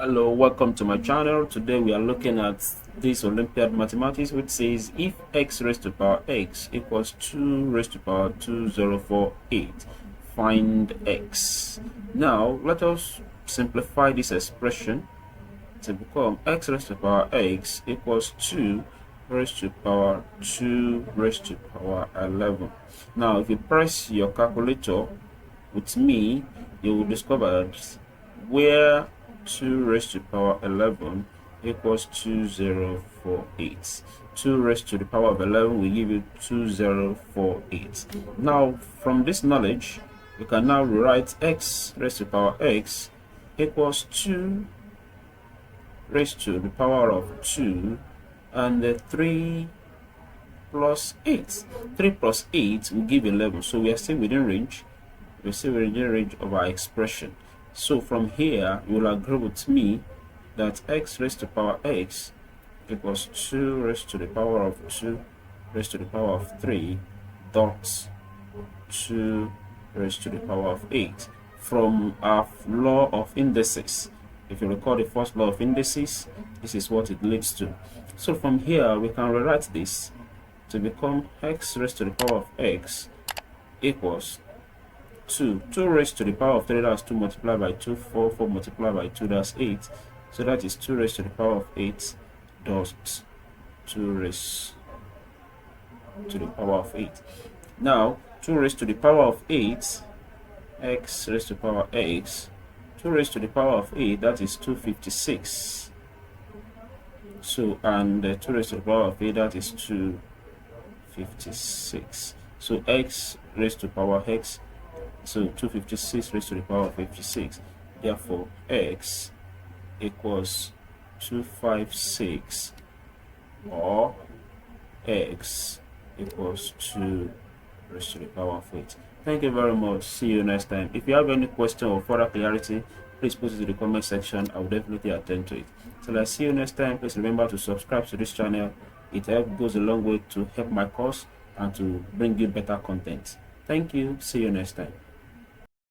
Hello, welcome to my channel. Today we are looking at this Olympiad Mathematics, which says if x raised to the power x equals 2 raised to the power 2048, find x. Now let us simplify this expression to become x raised to the power x equals 2 raised to the power 2 raised to the power 11. Now if you press your calculator with me, you will discover that where 2 raised to the power 11 equals 2048. 2 raised to the power of 11 will give you 2048. Now, from this knowledge, we can now rewrite x raised to the power x equals 2 raised to the power of 2 and 3 plus 8. 3 plus 8 will give 11. So we are still within range. We're still within range of our expression. So from here, you will agree with me that x raised to the power x equals 2 raised to the power of 2 raised to the power of 3 dot 2 raised to the power of 8. From our law of indices, if you recall the first law of indices, this is what it leads to. So from here, we can rewrite this to become x raised to the power of x equals 2 raised to the power of 3, that's 2 multiplied by 2, 4 multiplied by 2, that's 8. So that is 2 raised to the power of 8 dot 2 raised to the power of 8. Now 2 raised to the power of 8, x raised to the power of x, 2 raised to the power of 8, that is 256. So and 2 raised to the power of 8, that is 256. So x raised to the power of x, so 256 raised to the power of 56. Therefore, x equals 256, or x equals 2 raised to the power of 8. Thank you very much. See you next time. If you have any question or further clarity, please put it in the comment section. I will definitely attend to it. So let's see you next time. Please remember to subscribe to this channel. It goes a long way to help my cause and to bring you better content. Thank you. See you next time.